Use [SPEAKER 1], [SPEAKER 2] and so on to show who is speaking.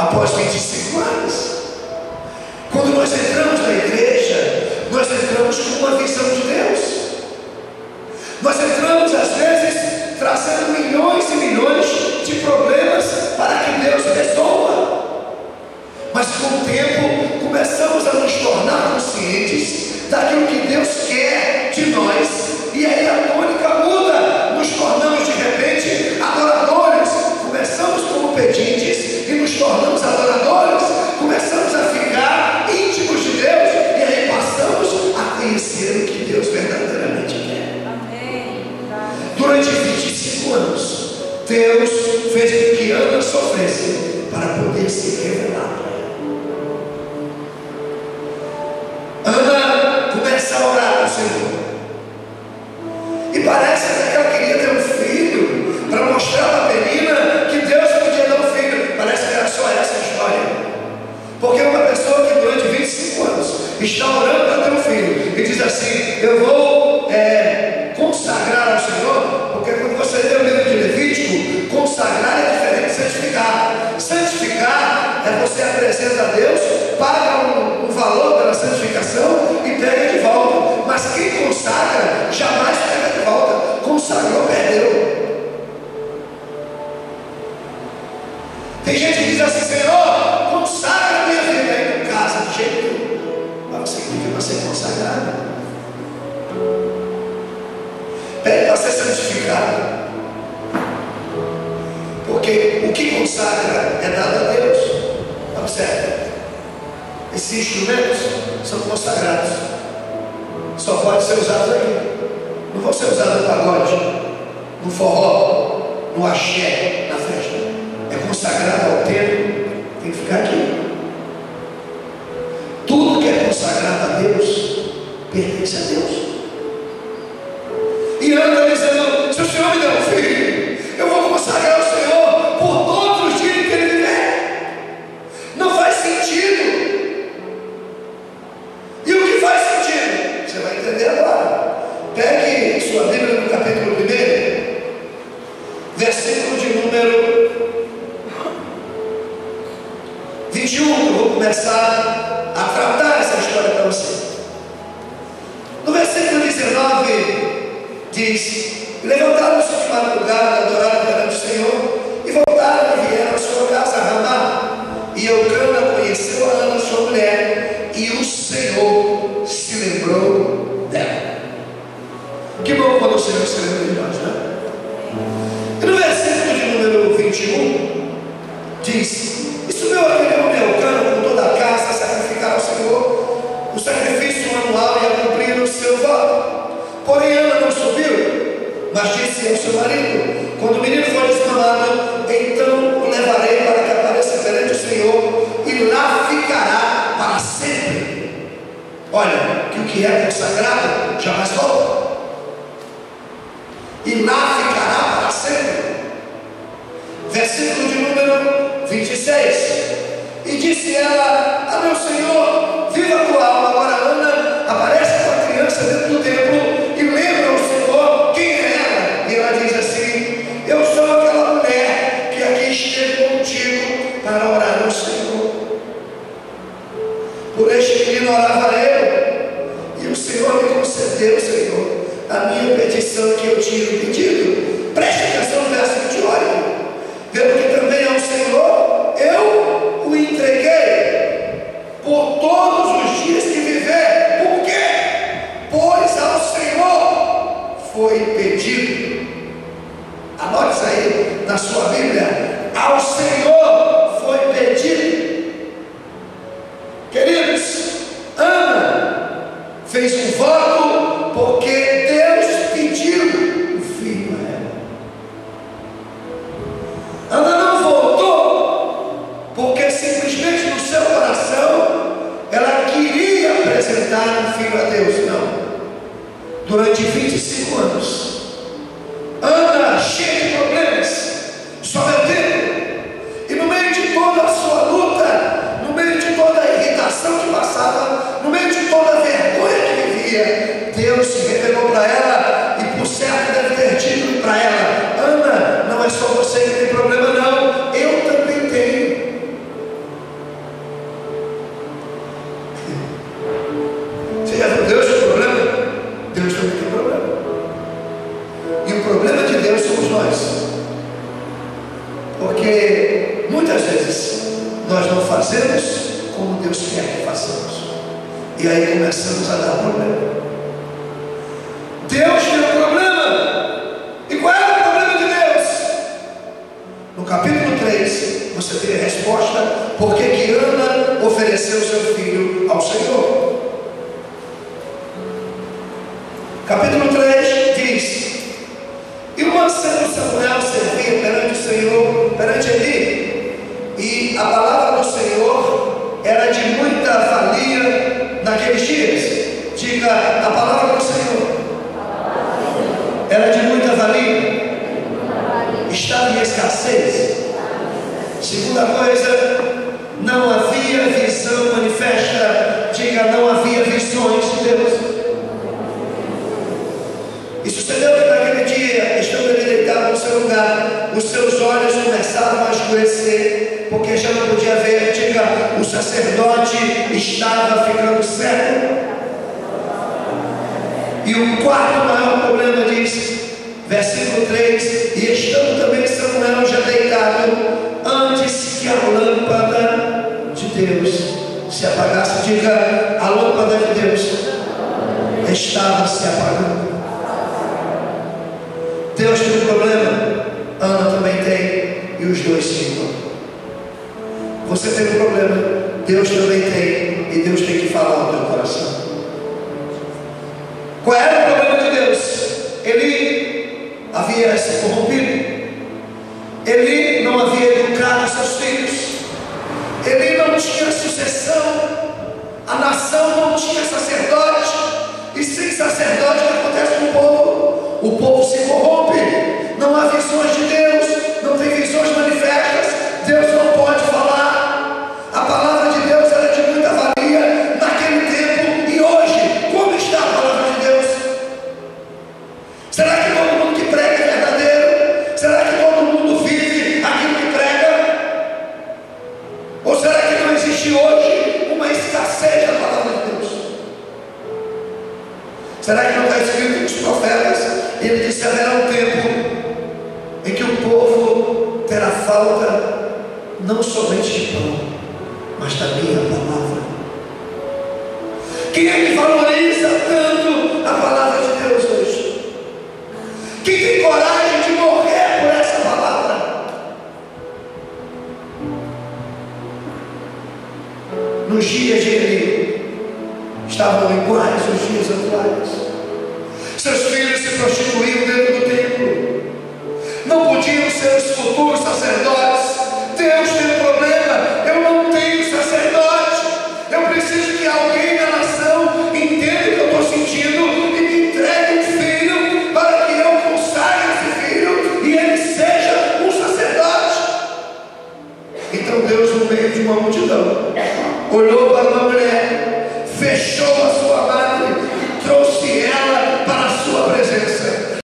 [SPEAKER 1] após 25 anos. Quando nós entramos na igreja, nós entramos com uma visão de Deus. Nós entramos às vezes trazendo milhões e milhões de problemas para que Deus resolva. Mas com o tempo começamos a nos tornar conscientes daquilo que Deus quer de nós, e aí a tônica muda. Nos tornamos de repente adoradores. Começamos como pedintes e nos tornamos adoradores. Começamos a ficar íntimos de Deus, e aí passamos a conhecer o que Deus verdadeiramente quer.
[SPEAKER 2] Amém.
[SPEAKER 1] Durante 25 anos, Deus fez com que Ana sofresse para poder se revelar. Ana começa a orar ao Senhor, e parece até que ela queria ter um filho, para mostrar para a Penina que Deus podia dar um filho. Parece que era só essa a história. Porque uma pessoa que durante 25 anos está orando para ter um filho e diz assim: eu vou consagrar ao Senhor. Porque quando você lê o livro de Levítico, consagrar é diferente de santificar. Santificar é você apresenta a Deus, paga um valor pela santificação e pega de volta. Mas quem consagra jamais pega de volta. Consagrou, perdeu. Tem gente que diz assim: Senhor, consagra a minha vida. Aí não casa de jeito nenhum. Mas você tem que ser consagrado. Pede para ser santificado. Porque o que consagra é dado a Deus. Observe, esses instrumentos são consagrados. Só pode ser usados aqui. Não vão ser usados no pagode, no forró, no axé, na festa. É consagrado ao templo, tem que ficar aqui. Tudo que é consagrado a Deus pertence a Deus. E Ana está dizendo: se o Senhor me der um filho, eu vou consagrar o Senhor por todos os dias que ele viver. Não faz sentido. E o que faz sentido? Você vai entender agora. Pegue sua Bíblia no capítulo 1, versículo de número 21. Eu vou começar a tratar essa história para você. No versículo 19 diz: levantaram-se de madrugada, adoraram perante o Senhor, e voltaram e vieram à sua casa a Ramá. E Eucana conheceu a Ana, sua mulher, e o Senhor se lembrou dela. Que bom quando o Senhor se lembra de nós, né? E no versículo de número 21 diz: e subiu aquele homem Eucana com toda a casa a sacrificar ao Senhor o sacrifício anual e a cumprir o seu voto. Porém Ana não subiu, mas disse ao seu marido: quando o menino for desmamado, então o levarei para que apareça perante o Senhor, e lá ficará para sempre. Olha, que o que é consagrado jamais volta. E lá ficará para sempre. Versículo de número 26. E disse ela: a meu Senhor, viva a tua alma. Agora Ana aparece com a criança dentro do templo e lembra ao Senhor quem é ela. E ela diz assim: eu sou aquela mulher que aqui esteve contigo para orar ao Senhor. Por este menino orava eu, e o Senhor me concedeu, Senhor, a minha petição que eu tinha pedido. Preste atenção no verso 28. Pelo que também ao Senhor eu o entreguei por todos os dias que viver. Por quê? Pois ao Senhor foi pedido. Anote isso aí na sua Bíblia: ao Senhor foi pedido. Queridos, Ana fez um voto porque Deus pediu o filho a ela. muitas vezes nós não fazemos como Deus quer que façamos. E aí começamos a dar problema. Deus tem um problema. E qual é o problema de Deus? No capítulo 3, você tem a resposta porque que Ana ofereceu seu filho ao Senhor. Capítulo 3 diz: e o ancião Samuel servia perante o Senhor, perante Eli, e a palavra do Senhor era de muita valia naqueles dias. Diga: a palavra do Senhor era de muita valia, estava em escassez. Segunda coisa, não havia visão manifesta. Diga: não havia visões de Deus. E sucedeu que naquele dia, estando ele deitado no seu lugar, os seus olhos começaram a escurecer, porque já não podia ver. Diga: o sacerdote estava ficando cego. E o quarto maior problema diz, versículo 3: e estando também Samuel já deitado, antes que a lâmpada de Deus se apagasse. Diga: a lâmpada de Deus estava se apagando. Deus tem um problema, Ana também tem, e os dois se encontram. Você tem um problema, Deus também tem, e Deus tem que falar no teu coração. Qual era o problema de Deus? Ele havia se corrompido, ele não havia educado seus filhos, ele não tinha sucessão, a nação não tinha sacerdote, e sem sacerdote o que acontece com o povo? O povo se corrompe, não há visões de Deus, não tem visões manifestas, Deus não pode falar. A palavra de Deus era de muita valia naquele tempo, e hoje, como está a palavra de Deus? Será que todo mundo que prega é verdadeiro? Será que todo mundo vive aquilo que prega? Ou será que não existe hoje uma escassez da palavra de Deus? Será que não está escrito nos profetas? Ele disse: haverá um tempo em que o povo terá falta não somente de pão, mas da minha palavra. Quem é que valoriza tanto a palavra de Deus hoje? Quem tem coragem de morrer por essa palavra? Nos dias de Eli estavam iguais aos dias atuais. Seus filhos se prostituíam dentro do templo, não podiam ser os futuros sacerdotes. Deus tem um problema, eu não tenho sacerdote, eu preciso que alguém na nação entenda o que eu estou sentindo e me entregue um filho para que eu consagre esse filho e ele seja um sacerdote. Então Deus, no meio de uma multidão, olhou para uma mulher, fechou a sua madre